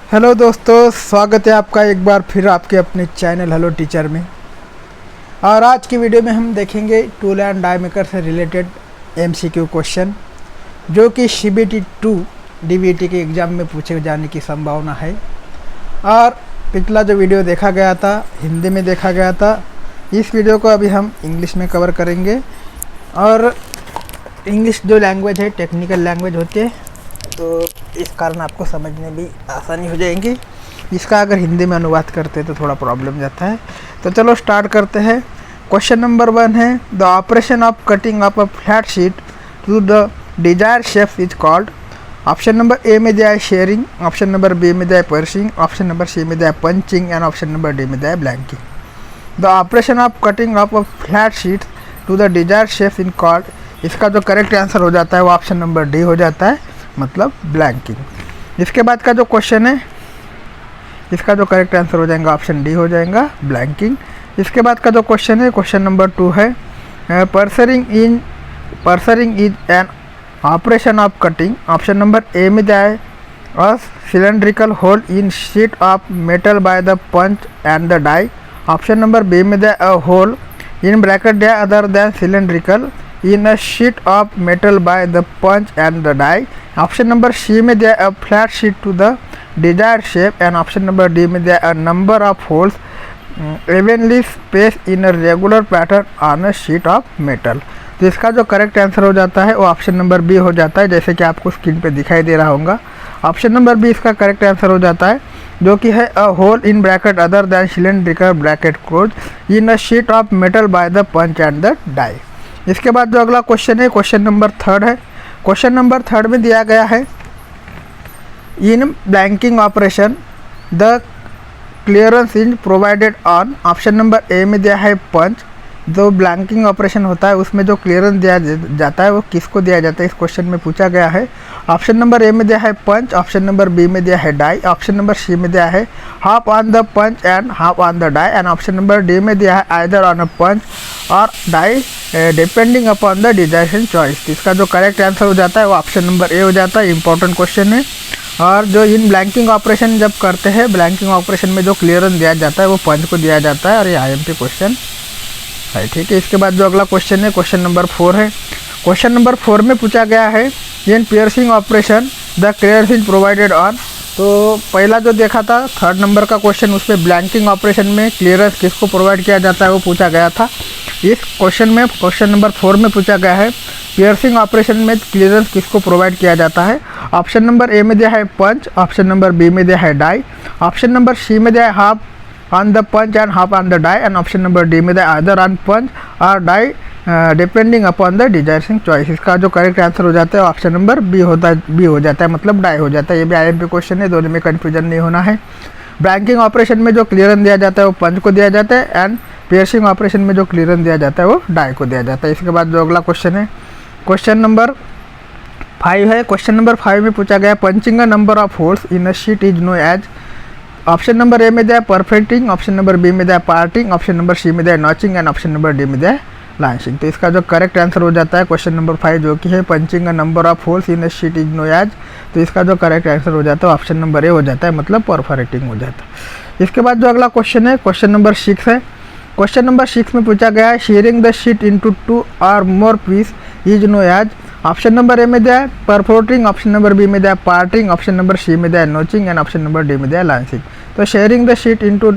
Hello दोस्तों, स्वागत है आपका एक बार फिर आपके अपने चैनल हेलो टीचर में। और आज की वीडियो में हम देखेंगे टूल एंड डाई मेकर से रिलेटेड एमसीक्यू क्वेश्चन जो कि सीबीटी 2 डीबीटी के एग्ज़ाम में पूछे जाने की संभावना है। और पिछला जो वीडियो देखा गया था हिंदी में देखा गया था, इस वीडियो को अभी हम इंग्लिश में कवर करेंगे। और इंग्लिश जो लैंग्वेज है टेक्निकल लैंग्वेज होती है, तो इस कारण आपको समझने भी आसानी हो जाएगी। इसका अगर हिंदी में अनुवाद करते हैं तो थोड़ा प्रॉब्लम जाता है। तो चलो स्टार्ट करते हैं। क्वेश्चन नंबर 1 है, the operation of cutting of a flat sheet to the desire shape is called. Option number A में दिया है शेयरिंग, ऑप्शन नंबर बी में दिया है पर्सिंग, ऑप्शन नंबर सी में दिया है punching and option number D में दिया है blanking. The operation of cutting of a flat sheet to the desire shape in called. इसका जो करेक्ट आंसर हो जाता है वो ऑप्शन नंबर डी हो जाता है, मतलब ब्लैंकिंग। इसके बाद का जो क्वेश्चन है इसका जो करेक्ट आंसर हो जाएगा ऑप्शन डी हो जाएगा, ब्लैंकिंग। इसके बाद का जो क्वेश्चन है क्वेश्चन नंबर 2 है, piercing is an operation of cutting. Option number A में दिया है a cylindrical hole in sheet of metal by the punch and the die. Option number B में दिया अ होल इन ब्रैकेट दिया other than cylindrical in a sheet of metal by the punch and the die. Option number C में दिया a flat sheet to the desired shape and option number D में दिया a number of holes evenly spaced in a regular pattern on a sheet of metal। तो इसका जो correct answer हो जाता है वो ऑप्शन नंबर बी हो जाता है, जैसे कि आपको स्क्रीन पे दिखाई दे रहा होगा। ऑप्शन नंबर बी इसका करेक्ट आंसर हो जाता है, जो कि है a hole in bracket other than cylindrical bracket close in a sheet of metal by the punch and the die. इसके बाद जो अगला क्वेश्चन है क्वेश्चन नंबर 3 है। क्वेश्चन नंबर 3 में दिया गया है, in blanking operation the clearance is provided on. Option number A में दिया है पंच। जो ब्लैंकिंग ऑपरेशन होता है उसमें जो क्लियरेंस दिया जाता है वो किसको दिया जाता है, इस क्वेश्चन में पूछा गया है। ऑप्शन नंबर ए में दिया है पंच, ऑप्शन नंबर बी में दिया है डाई, ऑप्शन नंबर सी में दिया है half on the punch and half on the die and option number D में दिया है आइदर ऑन अ पंच और die depending upon the designer's choice. इसका जो करेक्ट आंसर हो जाता है वो ऑप्शन नंबर ए हो जाता है। इंपॉर्टेंट क्वेश्चन है। और जो इन ब्लैंकिंग ऑपरेशन जब करते हैं, ब्लैंकिंग ऑपरेशन में जो क्लियरेंस दिया जाता है वो पंच को दिया जाता है, और ये IMP क्वेश्चन है, ठीक है। इसके बाद जो अगला क्वेश्चन है क्वेश्चन नंबर 4 है। क्वेश्चन नंबर 4 में पूछा गया है, in piercing operation the clearance is provided on. तो पहला जो देखा था 3rd नंबर का क्वेश्चन, उस पर ब्लैंकिंग ऑपरेशन में क्लियरेंस किसको प्रोवाइड किया जाता है वो पूछा गया था। इस क्वेश्चन में क्वेश्चन नंबर 4 में पूछा गया है, पियर्सिंग ऑपरेशन में क्लियरेंस किसको प्रोवाइड किया जाता है। ऑप्शन नंबर ए में दिया है पंच, ऑप्शन नंबर बी में दिया है डाई, ऑप्शन नंबर सी में दिया है half on the punch and half on the die and option number D में either on punch or die depending upon the desiring choice. इसका जो करेक्ट आंसर हो जाता है ऑप्शन नंबर बी हो जाता है, मतलब डाई हो जाता है। ये भी IMP क्वेश्चन है, दोनों में कन्फ्यूजन नहीं होना है। ब्लैंकिंग ऑपरेशन में जो क्लियरेंस दिया जाता है वो पंच को दिया जाता है एंड पियर्सिंग ऑपरेशन में जो क्लियरेंस दिया जाता है वो डाई को दिया जाता है। इसके बाद जो अगला क्वेश्चन है क्वेश्चन नंबर 5 है। क्वेश्चन नंबर 5 में पूछा गया, punching a number of holes in a sheet is known as. Option number A में दिया परफेक्टिंग, ऑप्शन नंबर बी में दिया पार्टिंग, ऑप्शन नंबर सी में दिया notching and option number D में दिया लाइनिंग। तो इसका जो करेक्ट आंसर हो जाता है क्वेश्चन नंबर 5, जो कि है punching a number of holes in a sheet is known as. तो इसका जो करेक्ट आंसर हो जाता है ऑप्शन नंबर ए हो जाता है, मतलब परफेक्टिंग हो जाता है। इसके बाद जो अगला क्वेश्चन है क्वेश्चन नंबर 6 है। क्वेश्चन नंबर 6 में पूछा गया है, शेयरिंग द शीट इनटू 2 और more piece is known as. Option number A में दिया परफोर्टिंग, ऑप्शन नंबर बी में दिया पार्टिंग, ऑप्शन नंबर सी में दिया notching and option number D में दिया लाइनिंग। तो शेयरिंग द शीट इनटू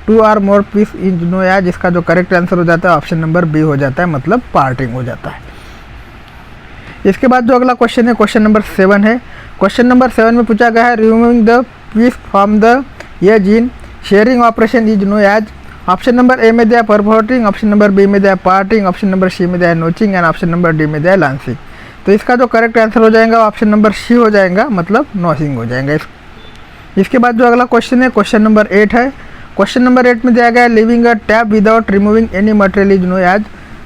2 और more piece is known as, इसका जो करेक्ट आंसर हो जाता है ऑप्शन नंबर बी हो जाता है, मतलब पार्टिंग हो जाता है। इसके बाद जो अगला क्वेश्चन है क्वेश्चन नंबर 7 है। क्वेश्चन नंबर 7 में पूछा गया है, removing the piece from the edge in shearing operation is known as. Option number A में दिया परफोर्टिंग, ऑप्शन नंबर बी में दिया पार्टिंग, ऑप्शन नंबर सी में दिया notching and option number D में दिया लाइनिंग। तो इसका जो करेक्ट आंसर हो जाएगा ऑप्शन नंबर सी हो जाएगा, मतलब नॉचिंग हो जाएगा। इसके बाद जो अगला क्वेश्चन है क्वेश्चन नंबर 8 है। क्वेश्चन नंबर 8 में दिया गया है, leaving a tab without removing any material is known as.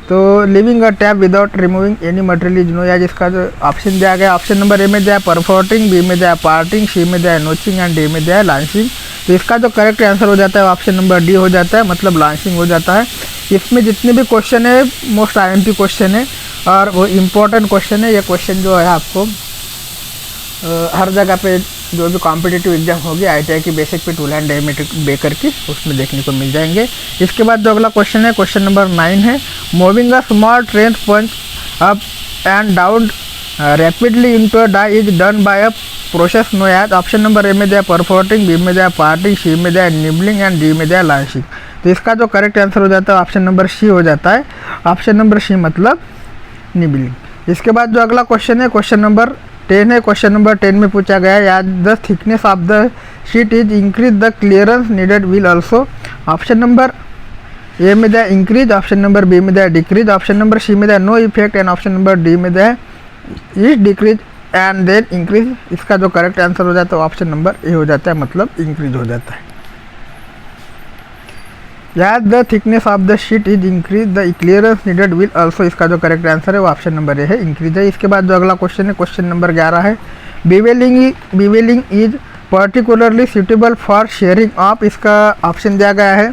तो leaving a tab without removing any material is known as, इसका जो ऑप्शन दिया गया ऑप्शन नंबर ए में दिया परफोर्टिंग, बी में दिया पार्टिंग, सी में दिया नोचिंग एंड डी में दिया लाइनिंग। तो इसका जो करेक्ट आंसर हो जाता है ऑप्शन नंबर डी हो जाता है, मतलब लाइनिंग हो जाता है। इसमें जितने भी क्वेश्चन है मोस्ट IMP क्वेश्चन है और वो इम्पोर्टेंट क्वेश्चन है। ये क्वेश्चन जो है आपको हर जगह पे जो भी कॉम्पिटिटिव एग्जाम होगी ITI की बेसिक पे टूल एंड डायमीटर बेकर की, उसमें देखने को मिल जाएंगे। इसके बाद जो अगला क्वेश्चन है, क्वेश्चन नंबर 9 है, moving a small train punch up and down rapidly into a die is done by a process known as. Option number A में दिया परफोर्टिंग, बी में दिया पार्टिंग, सी में दिया निबलिंग एंड डी में दिया लांचिंग। तो इसका जो करेक्ट आंसर हो जाता है ऑप्शन नंबर सी हो जाता है। ऑप्शन नंबर सी मतलब निबलिंग। इसके बाद जो अगला क्वेश्चन है, क्वेश्चन नंबर 10 है। क्वेश्चन नंबर 10 में पूछा गया है, याद the thickness of the sheet is increase the clearance needed will also. Option number A में दिया इंक्रीज, ऑप्शन नंबर बी में दिया डिक्रीज, ऑप्शन नंबर सी में दिया no effect and option number D में दिया is decrease and then increase. इसका जो करेक्ट आंसर हो जाता है ऑप्शन नंबर ए हो जाता है, मतलब इंक्रीज हो जाता है। याद the thickness of the sheet is increase the clearance needed will also. इसका जो करेक्ट आंसर है वो ऑप्शन नंबर ए है, इंक्रीज है। इसके बाद जो अगला क्वेश्चन है, क्वेश्चन नंबर 11 है, bevelling is particularly suitable for shearing of. इसका ऑप्शन दिया गया है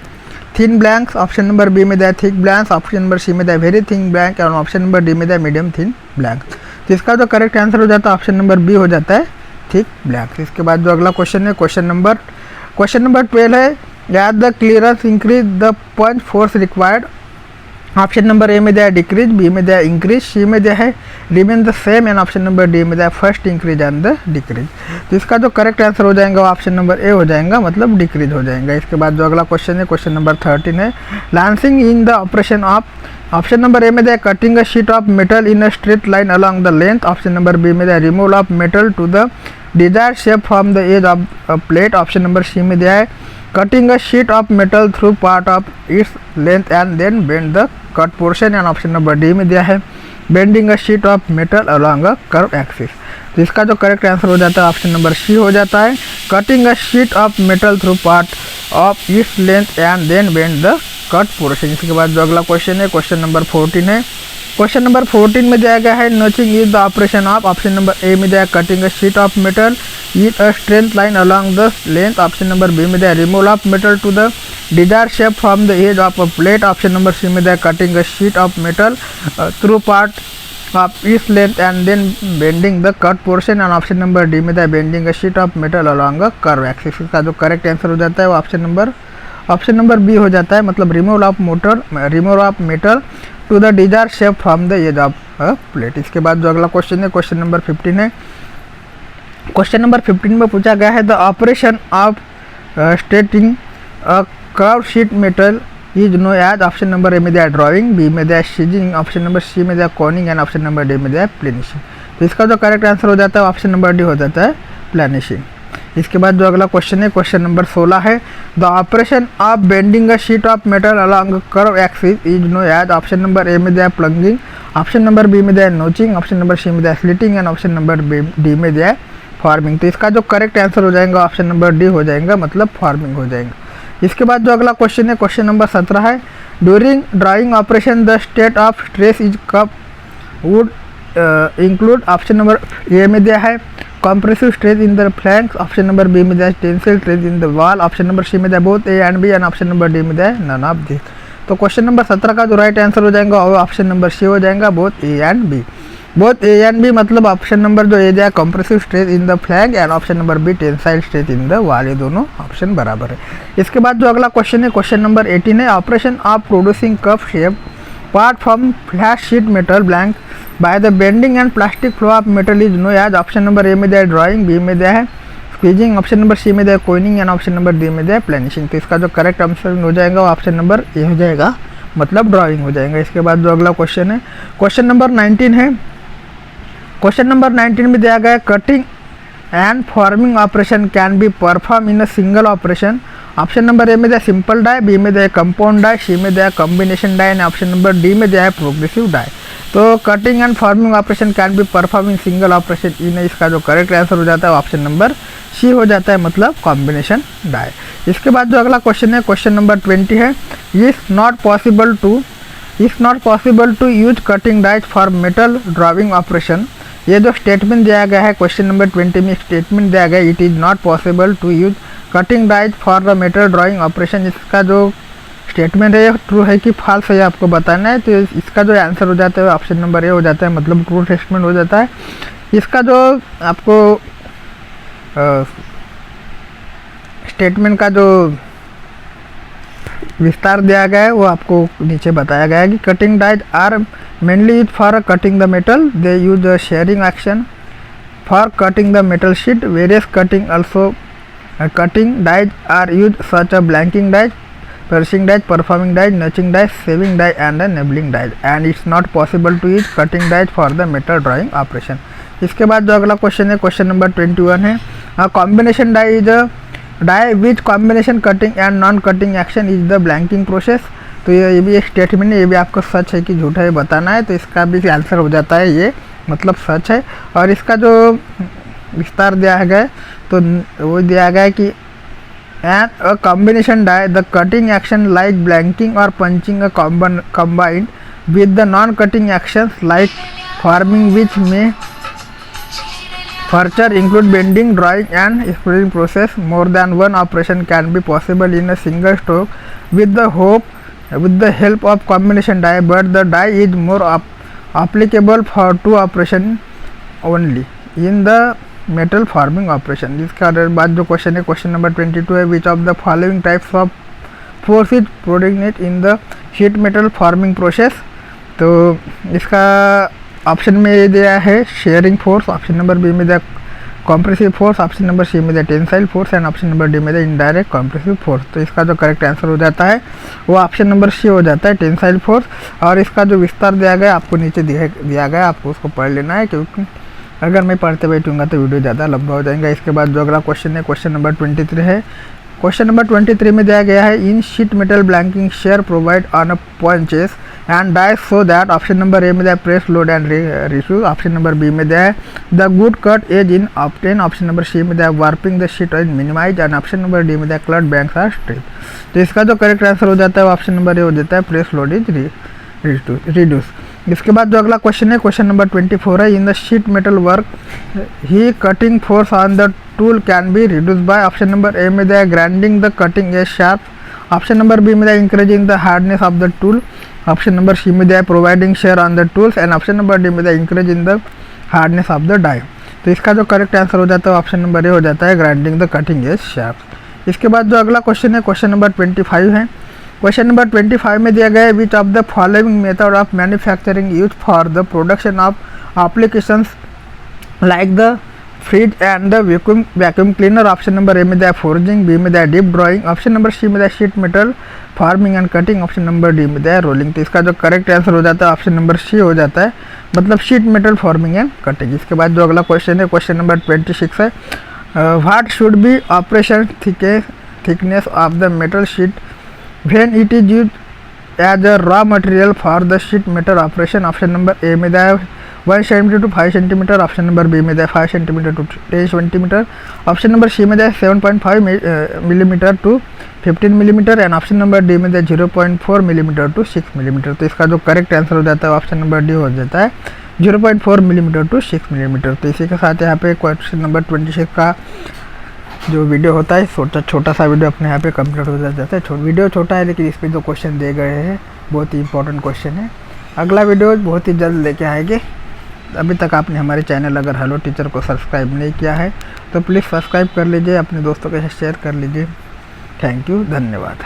thin blanks, option number B में दिया thick blanks, option number C में दिया वेरी थिन ब्लैंक और ऑप्शन नंबर डी में दिया मीडियम थिन ब्लैंक। तो इसका जो करेक्ट आंसर हो जाता है ऑप्शन नंबर बी हो जाता है, थिक ब्लैंक। इसके बाद जो अगला क्वेश्चन है, क्वेश्चन नंबर 12 है, याद the clearance increase the punch force required. Option number A में दिया डिक्रीज, बी में दिया इंक्रीज, सी में दिया है remain the same and option number D में दिया first increase and the decrease. तो इसका जो करेक्ट आंसर हो जाएगा वो ऑप्शन नंबर ए हो जाएगा, मतलब डिक्रीज हो जाएगा। इसके बाद जो अगला क्वेश्चन है, क्वेश्चन नंबर 13 है, lancing in the operation of. Option number A में दिया cutting a sheet of metal in a straight line along the length, option number B में दिया removal of metal to the desired shape from the edge of a plate, option number C में दिया है cutting a sheet of metal through part of its length and then bend the cut portion and option number D में दिया है bending a sheet of metal along a curve axis। तो इसका जो correct answer हो जाता है option number C हो जाता है, cutting a sheet of metal through part of its length and then bend the cut portion। इसके बाद जो अगला क्वेश्चन है, क्वेश्चन नंबर 14 है। क्वेश्चन नंबर 14 में दिया गया है notching is the operation of. Option number A में दिया cutting a sheet of metal in a straight line along the length, option number B में दिया removal of metal to the desired shape from the edge of a plate, option number C में दिया cutting a sheet of metal through part of its length and then bending the cut portion and option number D में दिया bending a sheet of metal along a curve axis. का जो correct answer हो जाता है वो option number B हो जाता है, मतलब removal of metal to the desired shape from the edge of a plate. इसके बाद जो अगला क्वेश्चन है, क्वेश्चन नंबर 15 है। क्वेश्चन नंबर 15 में पूछा गया है the operation of straightening a curve sheet metal is known as. Option number A में दिया ड्राइंग, बी में दिया सीजिंग, ऑप्शन नंबर सी में दिया कॉनिंग एंड ऑप्शन नंबर डी में दिया प्लेनिशिंग। तो इसका जो करेक्ट आंसर हो जाता है ऑप्शन नंबर डी हो जाता है, प्लेनिशिंग। इसके बाद जो अगला क्वेश्चन है, क्वेश्चन नंबर 16 है the operation of bending a sheet of metal along curve axis is known as. Option number A में दिया प्लंगिंग, ऑप्शन नंबर बी में दिया नोचिंग, ऑप्शन नंबर सी में दिया slitting and option number D में दिया forming. तो इसका जो करेक्ट आंसर हो जाएगा ऑप्शन नंबर डी हो जाएगा, मतलब फॉर्मिंग हो जाएगा। इसके बाद जो अगला क्वेश्चन है, क्वेश्चन नंबर 17 है during drawing operation the state of stress is cup would include. Option number A में दिया है compressive stress in the flanks, option number B में दिया tensile stress in the wall, option number C में दिया both A and B and option number D में दिया none of this. तो क्वेश्चन नंबर 17 का जो राइट आंसर हो जाएगा वो ऑप्शन नंबर सी हो जाएगा, both A and B. Both A and B मतलब ऑप्शन नंबर जो ए दिया compressive stress in the flank and option number B tensile stress in the wall, ये दोनों ऑप्शन बराबर है। इसके बाद जो अगला क्वेश्चन है, क्वेश्चन नंबर 18 है operation of producing cup shape part from flat sheet metal blank by the bending and plastic flow of metal is known as. Option number A में दिया ड्राइंग, बी में दिया है स्क्वीजिंग, ऑप्शन नंबर सी में दिया कोइनिंग and option number D में दिया प्लेनिशिंग। तो इसका जो करेक्ट आंसर हो जाएगा वो ऑप्शन नंबर ए हो जाएगा, मतलब ड्राइंग हो जाएगा। इसके बाद जो अगला क्वेश्चन है, क्वेश्चन नंबर 19 है। क्वेश्चन नंबर 19 में दिया गया cutting and forming operation can be perform in a single operation. Option number A में दिया सिंपल डाई, बी में दिया कंपाउंड डाई, सी में दिया combination die and option number D में दिया है प्रोग्रेसिव डाई। तो cutting and forming operation can be perform in single operation in, इसका जो करेक्ट आंसर हो जाता है ऑप्शन नंबर सी हो जाता है, मतलब कॉम्बिनेशन डाई। इसके बाद जो अगला क्वेश्चन है, क्वेश्चन नंबर 20 है is not possible to use cutting dies for metal driving operation. ये जो स्टेटमेंट दिया गया है क्वेश्चन नंबर 20 में स्टेटमेंट दिया गया it is not possible to use cutting dies for the metal drawing operation. इसका जो स्टेटमेंट है ये ट्रू है कि फॉल्स है ये आपको बताना है। तो इसका जो आंसर हो जाता है ऑप्शन नंबर ए हो जाता है, मतलब ट्रू स्टेटमेंट हो जाता है। इसका जो आपको स्टेटमेंट का जो विस्तार दिया गया है वो आपको नीचे बताया गया है कि cutting dies are mainly use for cutting the metal, they use shearing action for cutting the metal sheet. Various cutting also cutting dies are used such as blanking dies, piercing dies, perforating dies, notching dies, saving dies and enabling dies, and it's not possible to use cutting dies for the metal drawing operation. इसके बाद जो अगला question है question number 21 है, combination die is die which combination cutting and non cutting action is the blanking process. तो ये भी एक स्टेटमेंट है, ये भी आपको सच है कि झूठा है बताना है, तो इसका भी आंसर हो जाता है ये, मतलब सच है. और इसका जो विस्तार दिया गया है तो वो दिया गया है कि and a combination die the cutting action like blanking और punching a combined with the non cutting actions like forming which may further include bending, drawing and exploding process. More than one operation can be possible in a single stroke with the help of combination die, but the die is more applicable for two operation only in the metal forming operation. इसका बाद जो question है question number 22 है, which of the following types of force is predominant in the sheet metal forming process. तो इसका option में ये दिया है shearing force, option number B में दिया compressive force, option number C में दिया tensile force and option number D में दिया इनडायरेक्ट कॉम्प्रेसिव फोर्स. तो इसका जो करेक्ट आंसर हो जाता है वो ऑप्शन नंबर सी हो जाता है टेंसाइल फोर्स. और इसका जो विस्तार दिया गया आपको नीचे दिया गया, आपको उसको पढ़ लेना है, क्योंकि अगर मैं पढ़ते बैठूंगा तो वीडियो ज़्यादा लंबा हो जाएगा. इसके बाद जो अगला क्वेश्चन है क्वेश्चन नंबर 23 है. क्वेश्चन नंबर 23 में दिया गया है in sheet metal blanking shear provide on a punches and die so that. Option number A में दिया press load and refuse, option number B में दिया है the good cut edge in obtain, option number C में दिया warping the sheet edge minimize and option number D में दिया क्लट banks are straight. तो इसका जो करेक्ट आंसर हो जाता है ऑप्शन नंबर ए हो जाता है प्रेस लोड इज रिड्यूस. इसके बाद जो अगला क्वेश्चन है क्वेश्चन नंबर 24 है, in the sheet metal work ही cutting force on the tool can be reduce by. Option number A में दिया grinding the cutting edge sharp, option number B में दिया increasing the hardness of the tool, option number C में दिया providing shear on the tools and option number D में दिया increase in the hardness of the die. तो इसका जो correct answer हो जाता है ऑप्शन नंबर ए हो जाता है grinding the cutting edge sharp. इसके बाद जो अगला क्वेश्चन है क्वेश्चन नंबर 25 है. क्वेश्चन नंबर 25 में दिया गया है which of the following method of manufacturing use for the production of applications like the fridge and the vacuum cleaner. Option number A में दिया फोर्जिंग, बी में दिया deep drawing, option number C में दिया sheet metal forming and cutting, option number D में दिया rolling. तो इसका जो करेक्ट आंसर हो जाता है ऑप्शन नंबर सी हो जाता है, मतलब sheet metal forming and cutting. इसके बाद जो अगला क्वेश्चन है क्वेश्चन नंबर 26 है, what should be operation thickness of the metal sheet when it is used as a raw material for the sheet metal operation. Option number A में दिया 1 cm to 5 cm, option number B में दिया 5 cm to 10 cm, option number C में दिया 7.5 mm to 15 mm and option number D में दिया 0.4 mm to 6 mm. तो इसका जो करेक्ट आंसर हो जाता है ऑप्शन नंबर डी हो जाता है 0.4 mm to 6 mm. तो इसी के साथ यहाँ पे क्वेश्चन नंबर 26 का जो वीडियो होता है छोटा सा वीडियो अपने यहाँ पे कंप्लीट हो जाता है. वीडियो छोटा है लेकिन इस पर जो क्वेश्चन दिए गए हैं बहुत ही इंपॉर्टेंट क्वेश्चन है. अगला वीडियो बहुत ही जल्द लेके आएंगे. अभी तक आपने हमारे चैनल अगर हेलो टीचर को सब्सक्राइब नहीं किया है तो प्लीज़ सब्सक्राइब कर लीजिए, अपने दोस्तों के साथ शेयर कर लीजिए. थैंक यू, धन्यवाद.